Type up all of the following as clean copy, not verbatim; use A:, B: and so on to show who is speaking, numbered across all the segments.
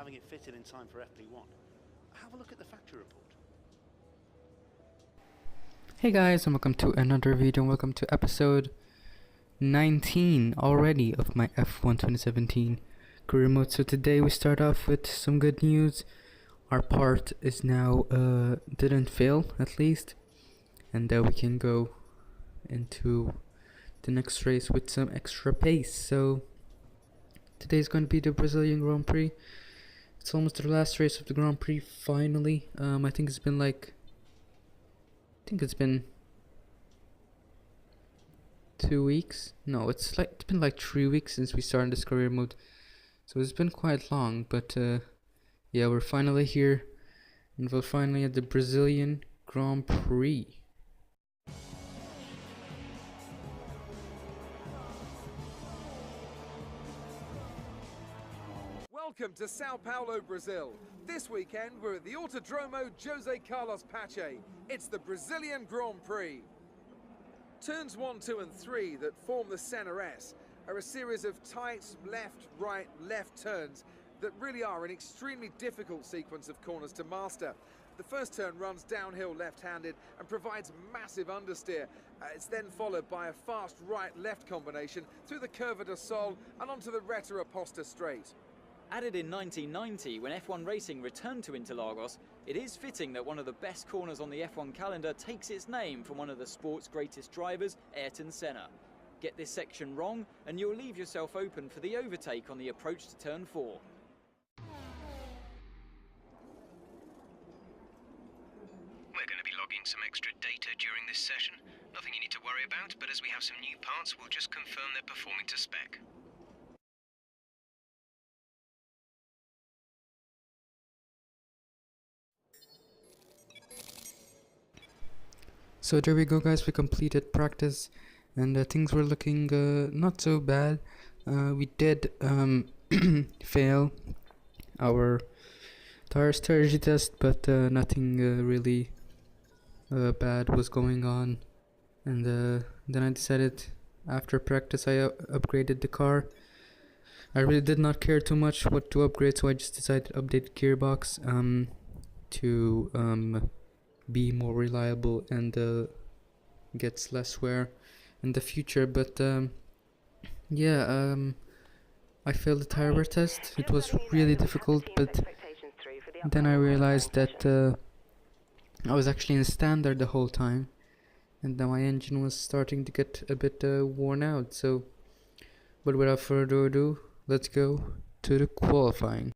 A: having it fitted in time for FP1. Have a look at the factory report.
B: Hey guys, and welcome to another video, and welcome to episode 19 already of my F1 2017 career mode. So today we start off with some good news. Our part is now didn't fail, at least, and we can go into the next race with some extra pace. So today's going to be the Brazilian Grand Prix. It's almost the last race of the Grand Prix finally. I think it's been 2 weeks. No, it's been like 3 weeks since we started this career mode, so it's been quite long. But yeah, we're finally here, and we're finally at the Brazilian Grand Prix.
C: Welcome to Sao Paulo, Brazil. This weekend we're at the Autodromo Jose Carlos Pache. It's the Brazilian Grand Prix. Turns 1, 2 and 3 that form the Senna S are a series of tight left, right, left turns that really are an extremely difficult sequence of corners to master. The first turn runs downhill left-handed and provides massive understeer. It's then followed by a fast right-left combination through the Curva do Sol and onto the Reta Aposta straight.
D: Added in 1990, when F1 racing returned to Interlagos, it is fitting that one of the best corners on the F1 calendar takes its name from one of the sport's greatest drivers, Ayrton Senna. Get this section wrong, and you'll leave yourself open for the overtake on the approach to turn 4.
E: We're going to be logging some extra data during this session. Nothing you need to worry about, but as we have some new parts, we'll just confirm they're performing to spec.
B: So there we go, guys. We completed practice, and things were looking not so bad. We did fail our tire strategy test, but nothing really bad was going on. And then I decided, after practice, I upgraded the car. I really did not care too much what to upgrade, so I just decided to update the gearbox to be more reliable and gets less wear in the future. But yeah, I failed the tire wear test. It was really difficult, but then I realized that I was actually in standard the whole time, and then my engine was starting to get a bit worn out. So, but without further ado, let's go to the qualifying.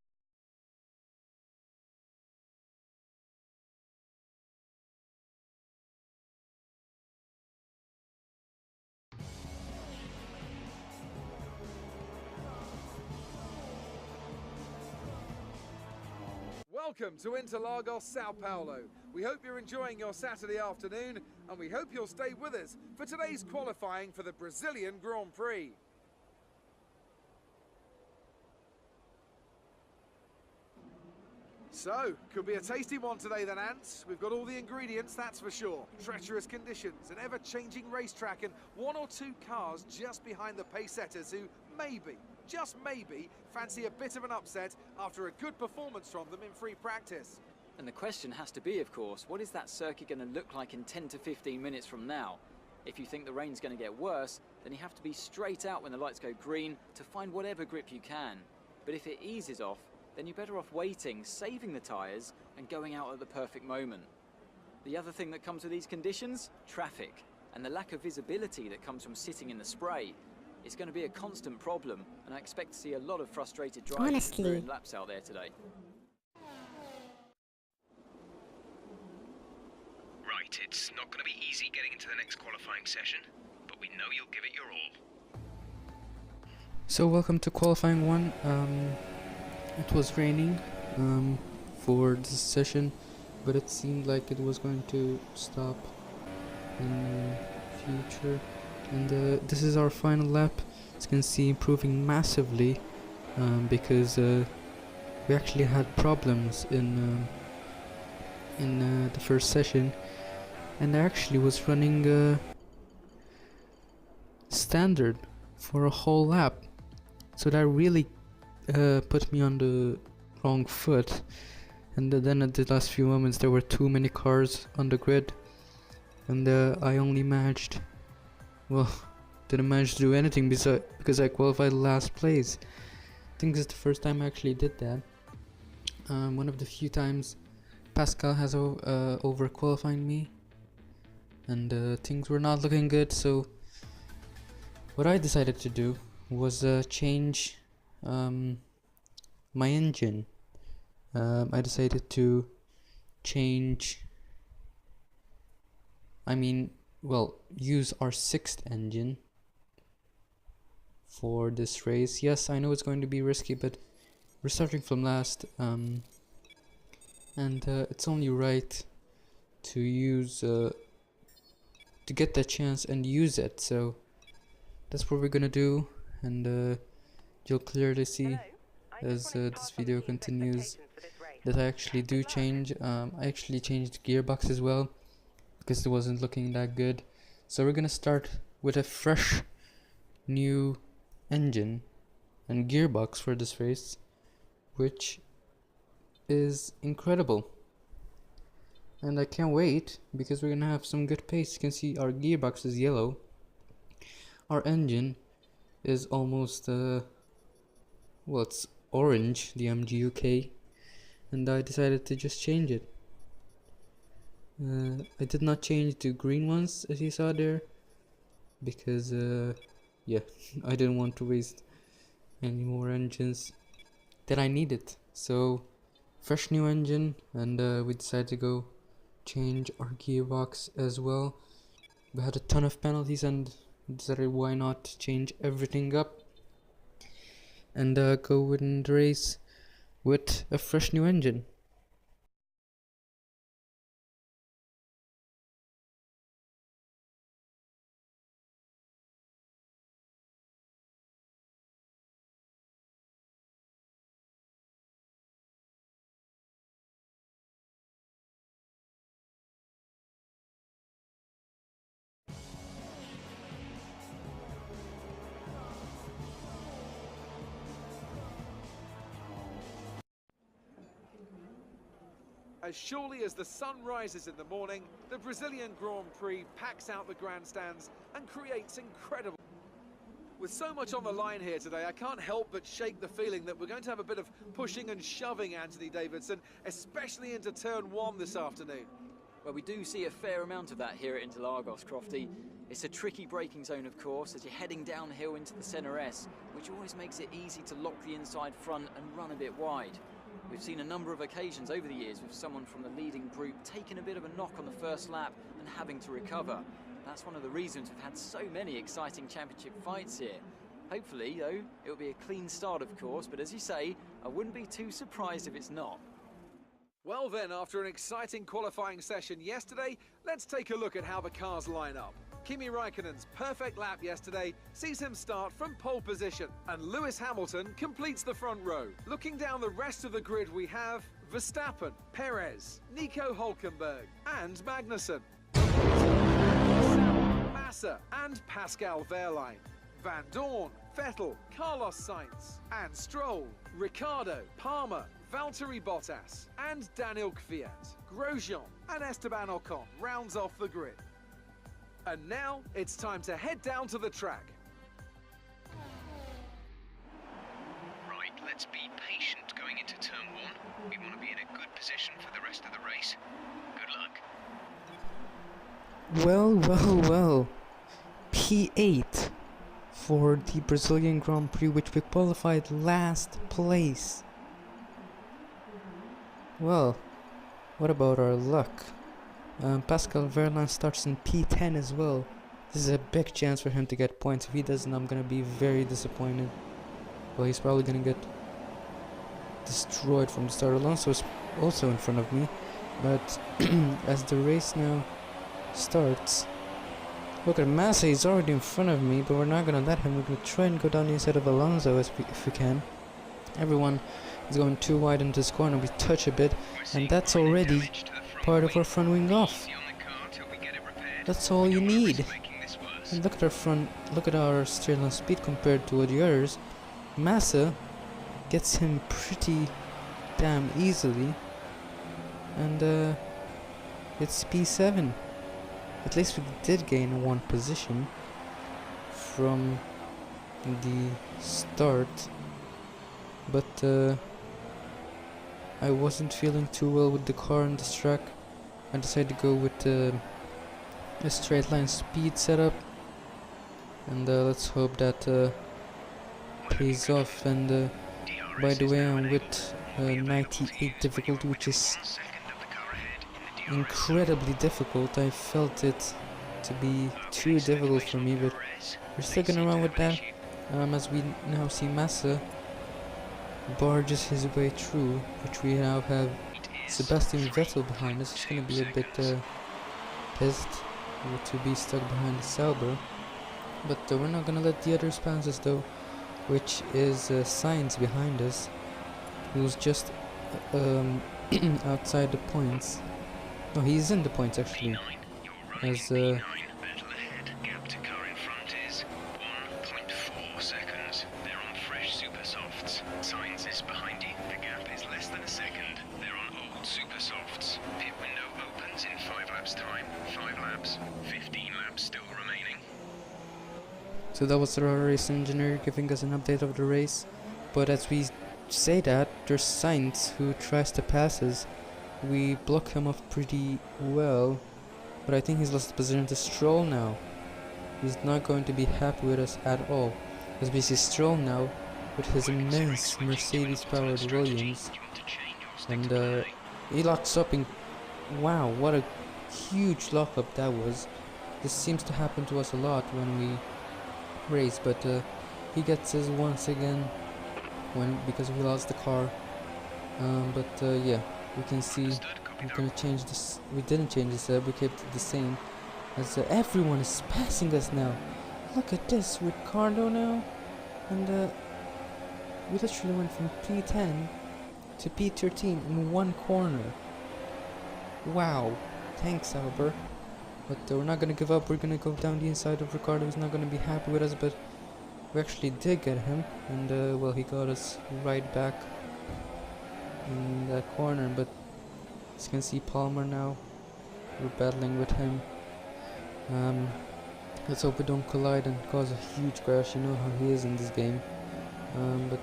C: Welcome to Interlagos, Sao Paulo. We hope you're enjoying your Saturday afternoon, and we hope you'll stay with us for today's qualifying for the Brazilian Grand Prix. So, could be a tasty one today then, Ants. We've got all the ingredients, that's for sure. Treacherous conditions, an ever-changing racetrack, and one or two cars just behind the pace setters who maybe, just maybe, fancy a bit of an upset after a good performance from them in free practice.
D: And the question has to be, of course, what is that circuit going to look like in 10 to 15 minutes from now? If you think the rain's going to get worse, then you have to be straight out when the lights go green to find whatever grip you can. But if it eases off, then you're better off waiting, saving the tyres, and going out at the perfect moment. The other thing that comes with these conditions? Traffic, and the lack of visibility that comes from sitting in the spray. It's going to be a constant problem, and I expect to see a lot of frustrated drivers doing laps out there today.
E: Right, it's not going to be easy getting into the next qualifying session, but we know you'll give it your all.
B: So welcome to qualifying 1. It was raining for this session, but it seemed like it was going to stop in the future. And this is our final lap. As you can see, improving massively because we actually had problems in the first session, and I actually was running standard for a whole lap, so that really put me on the wrong foot, and then at the last few moments there were too many cars on the grid, and I only managed, well, didn't manage to do anything because I qualified last place. I think this is the first time I actually did that. One of the few times Pascal has over qualified me, and things were not looking good. So what I decided to do was change my engine. I decided to change, use our 6th engine for this race. Yes, I know it's going to be risky, but we're starting from last, and it's only right to use to get that chance and use it. So that's what we're gonna do, and you'll clearly see as this video continues that I actually do change. I actually changed gearbox as well because it wasn't looking that good. So we're gonna start with a fresh new engine and gearbox for this race, which is incredible, and I can't wait because we're gonna have some good pace. You can see our gearbox is yellow, our engine is almost it's orange, the MG UK, and I decided to just change it. I did not change to green ones as you saw there because yeah, I didn't want to waste any more engines that I needed. So fresh new engine, and we decided to go change our gearbox as well. We had a ton of penalties and decided why not change everything up and go win the race with a fresh new engine.
C: As surely as the sun rises in the morning, the Brazilian Grand Prix packs out the grandstands and creates incredible... With so much on the line here today, I can't help but shake the feeling that we're going to have a bit of pushing and shoving, Anthony Davidson, especially into turn 1 this afternoon.
D: Well, we do see a fair amount of that here at Interlagos, Crofty. It's a tricky braking zone, of course, as you're heading downhill into the Senna S, which always makes it easy to lock the inside front and run a bit wide. We've seen a number of occasions over the years with someone from the leading group taking a bit of a knock on the first lap and having to recover. That's one of the reasons we've had so many exciting championship fights here. Hopefully, though, it'll be a clean start, of course, but as you say, I wouldn't be too surprised if it's not.
C: Well then, after an exciting qualifying session yesterday, let's take a look at how the cars line up. Kimi Raikkonen's perfect lap yesterday sees him start from pole position, and Lewis Hamilton completes the front row. Looking down the rest of the grid, we have Verstappen, Perez, Nico Hülkenberg, and Magnussen, Massa, and Pascal Wehrlein, Van Dorn, Vettel, Carlos Sainz, and Stroll, Ricciardo, Palmer, Valtteri Bottas, and Daniel Kvyat. Grosjean and Esteban Ocon rounds off the grid. And now it's time to head down to the track.
E: Right, let's be patient going into turn 1. We want to be in a good position for the rest of the race. Good luck.
B: Well. P8 for the Brazilian Grand Prix, which we qualified last place. Well, what about our luck? Pascal Wehrlein starts in P10 as well. This is a big chance for him to get points. If he doesn't, I'm gonna be very disappointed. Well, he's probably gonna get destroyed from the start. Alonso is also in front of me, but as the race now starts, look at Massa, he's already in front of me, but we're not gonna let him. We're gonna try and go down the inside of Alonso if we can. Everyone is going too wide into this corner. We touch a bit, and that's already part of our front wing off. That's all you need. And look at our front, look at our straight line speed compared to the others. Massa gets him pretty damn easily. And it's P7. At least we did gain one position from the start, but I wasn't feeling too well with the car on this track. I decided to go with a straight line speed setup, and let's hope that pays off. And by the way, I'm with 98 difficulty, which is incredibly difficult. I felt it to be too difficult for me, but we're still gonna run with that. As we now see Massa barges his way through, which we now have Sebastian Vettel behind us. It's gonna be a bit pissed to be stuck behind Sauber, but we're not gonna let the others pass us though, which is Sainz behind us, who's just outside the points. No, he's in the points actually, as
E: Sainz is behind you. The gap is less than a second. They're on old super softs. Pit window opens in 5 laps time. 5 laps. 15 laps still remaining.
B: So that was our race engineer giving us an update of the race. But as we say that, there's Sainz who tries to pass us. We block him off pretty well, but I think he's lost the position to Stroll now. He's not going to be happy with us at all. As we see Stroll now with his immense Mercedes-powered Williams, and he locks up in. Wow, what a huge lockup that was. This seems to happen to us a lot when we race, but he gets us once again because we lost the car. Yeah, we can see we're gonna change this. We didn't change this up. We kept it the same. As everyone is passing us now. Look at this, Ricardo now, and we literally went from P10 to P13 in one corner. Wow, thanks Sauber. But we're not gonna give up. We're gonna go down the inside of Ricardo. He's not gonna be happy with us, but we actually did get him, and well, he got us right back in that corner. But as you can see, Palmer now, we're battling with him. Let's hope we don't collide and cause a huge crash. You know how he is in this game. But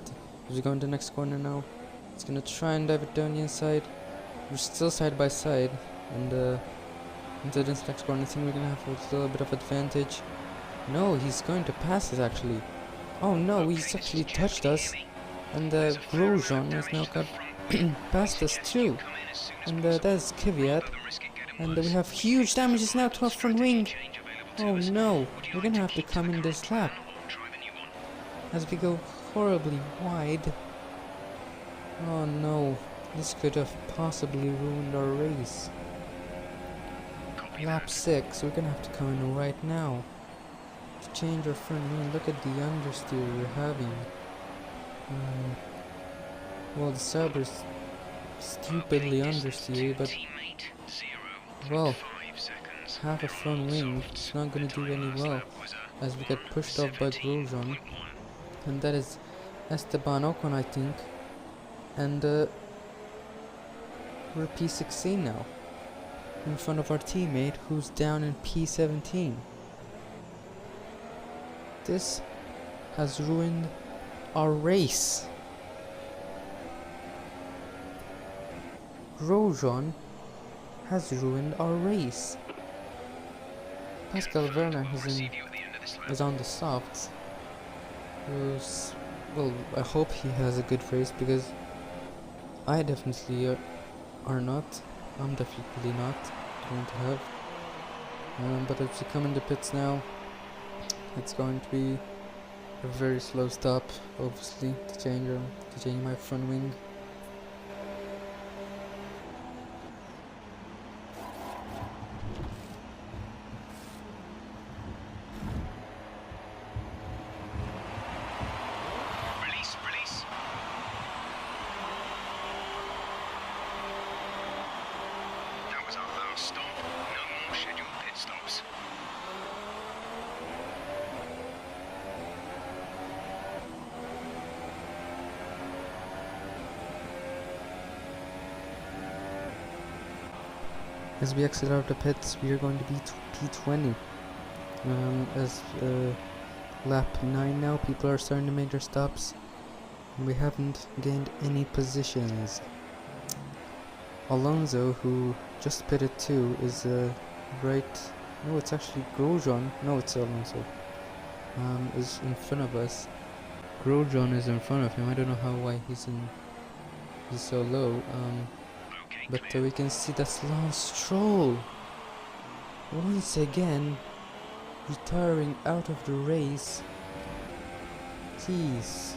B: as we go into the next corner now, it's gonna try and dive it down the inside. We're still side by side, and into this next corner, I think we're gonna have a little bit of advantage. No, he's going to pass us actually. Oh no, he's actually touched us, and Grosjean has now got past us too. And that's Kvyat, and we have huge damages now to our front wing. Oh no, we're gonna have to come in this lap as we go horribly wide. Oh no, this could have possibly ruined our race. Lap 6, we're gonna have to come in right now to change our front wing. Look at the understeer we're having. Well, the Sauber's stupidly understeer, but well, half a front wing, it's not gonna do any well as we get pushed off by Grosjean, and that is Esteban Ocon, I think, and we're P16 now in front of our teammate who's down in P17. This has ruined our race. Grosjean has ruined our race. Pascal Werner is on the softs. Well, I hope he has a good race, because I definitely are not. I'm definitely not going to have. But as we come in the pits now, it's going to be a very slow stop, obviously, to change my front wing.
E: Release. That was our last stop. No more scheduled pit stops.
B: As we exit out of the pits, we are going to be P20. As lap 9 now, people are starting to make their stops. And we haven't gained any positions. Alonso, who just pitted too, is right. No, it's actually Grosjean. No, it's Alonso. Is in front of us. Grosjean is in front of him. I don't know why he's so low. But we can see that's Lance Stroll once again retiring out of the race. Jeez,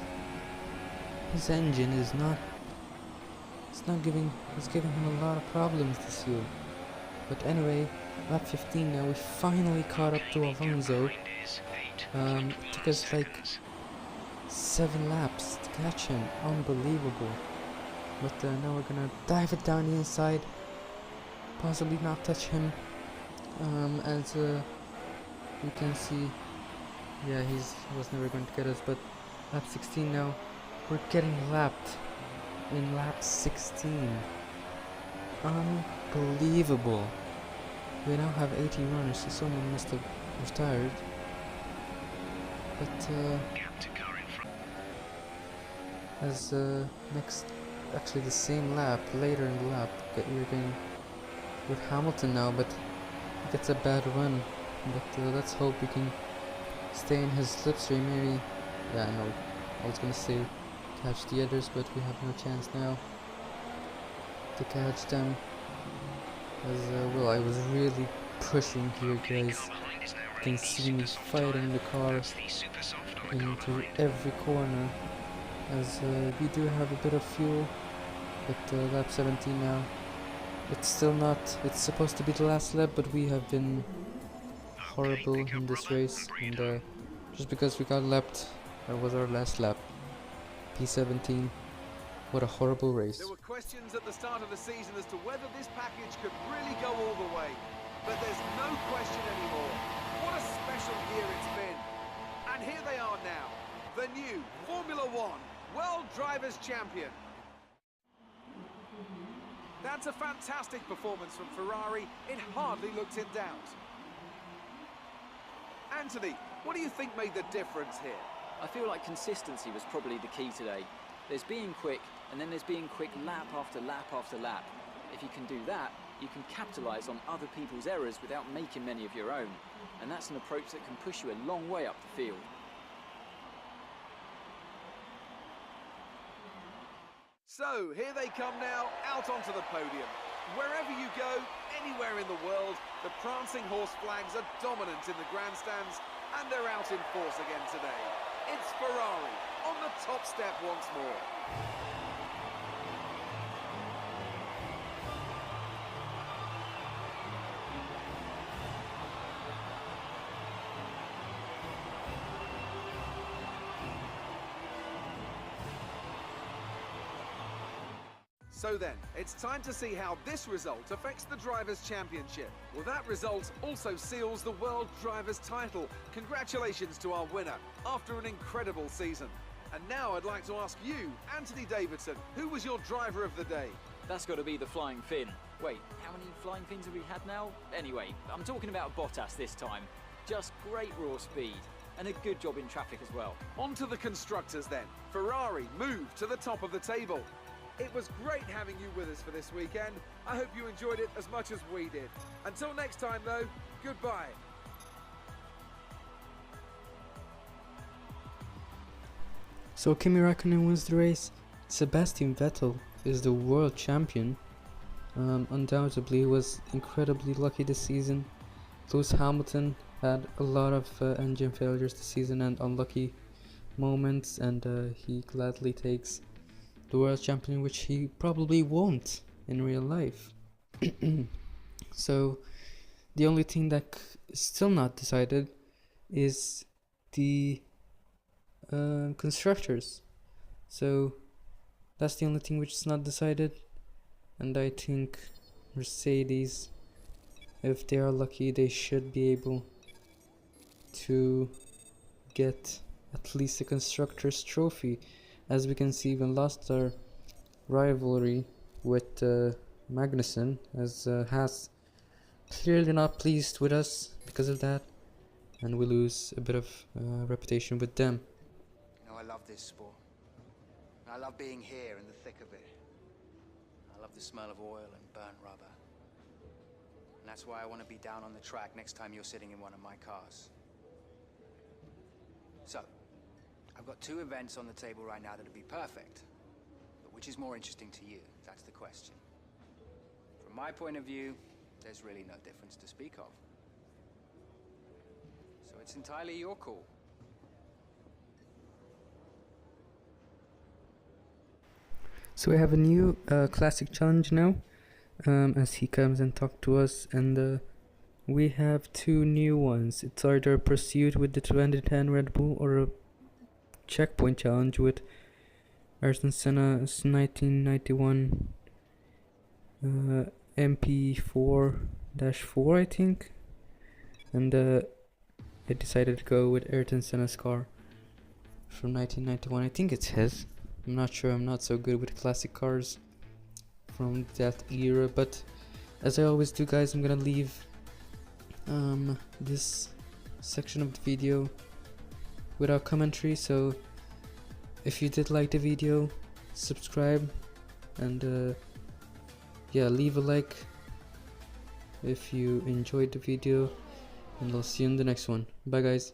B: his engine is not. It's giving him a lot of problems this year. But anyway, lap 15 now. We finally caught up to Alonso. It took us like 7 laps to catch him. Unbelievable. But now we're gonna dive it down the inside, possibly not touch him. As you can see, yeah, he was never going to get us. But lap 16 now, we're getting lapped in lap 16. Unbelievable. We now have 80 runners, so someone must have retired. But as next. Actually the same lap, later in the lap, we're going with Hamilton now, but he gets a bad run. But let's hope we can stay in his slipstream, maybe. Yeah, I know, I was gonna say catch the others, but we have no chance now to catch them. As well, I was really pushing here, guys. You can see me fighting the car into every corner. As we do have a bit of fuel, but lap 17 now. It's still not. It's supposed to be the last lap, but we have been horrible in this race, and just because we got lapped, that was our last lap. P17. What a horrible race.
C: There were questions at the start of the season as to whether this package could really go all the way, but there's no question anymore. What a special year it's been. And here they are now, the new Formula One World Drivers' Champion. That's a fantastic performance from Ferrari. It hardly looked in doubt. Anthony, what do you think made the difference here?
D: I feel like consistency was probably the key today. There's being quick, and then there's being quick lap after lap after lap. If you can do that, you can capitalise on other people's errors without making many of your own. And that's an approach that can push you a long way up the field.
C: So, here they come now, out onto the podium. Wherever you go, anywhere in the world, the prancing horse flags are dominant in the grandstands, and they're out in force again today. It's Ferrari, on the top step once more. So then, it's time to see how this result affects the Drivers' Championship. Well, that result also seals the World Drivers' title. Congratulations to our winner, after an incredible season. And now I'd like to ask you, Anthony Davidson, who was your driver of the day?
D: That's got to be the Flying Finn. Wait, how many Flying Finns have we had now? Anyway, I'm talking about Bottas this time. Just great raw speed, and a good job in traffic as well.
C: On to the constructors then. Ferrari moved to the top of the table. It was great having you with us for this weekend. I hope you enjoyed it as much as we did. Until next time though, goodbye.
B: So Kimi Räikkönen wins the race. Sebastian Vettel is the world champion. Undoubtedly was incredibly lucky this season. Lewis Hamilton had a lot of engine failures this season and unlucky moments, and he gladly takes the world champion, which he probably won't in real life. So the only thing that is still not decided is the constructors. So that's the only thing which is not decided, and I think Mercedes, if they are lucky, they should be able to get at least a constructors trophy. As we can see, we lost our rivalry with Magnussen, as Haas clearly not pleased with us because of that, and we lose a bit of reputation with them.
F: You know, I love this sport. I love being here in the thick of it. I love the smell of oil and burnt rubber. And that's why I want to be down on the track next time you're sitting in one of my cars. So, I've got 2 events on the table right now that'd be perfect. But which is more interesting to you? That's the question. From my point of view, there's really no difference to speak of. So it's entirely your call.
B: So we have a new classic challenge now, as he comes and talks to us, and we have 2 new ones. It's either a pursuit with the 2010 Red Bull or a checkpoint challenge with Ayrton Senna's 1991 MP4-4, I think, and I decided to go with Ayrton Senna's car from 1991. I think it's his. I'm not sure, I'm not so good with classic cars from that era, but as I always do, guys, I'm gonna leave this section of the video without commentary, so if you did like the video, subscribe, and yeah, leave a like if you enjoyed the video, and I'll see you in the next one. Bye, guys.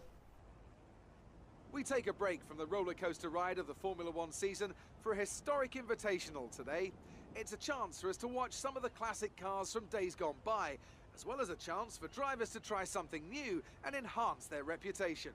C: We take a break from the roller coaster ride of the Formula One season for a historic invitational today. It's a chance for us to watch some of the classic cars from days gone by, as well as a chance for drivers to try something new and enhance their reputation.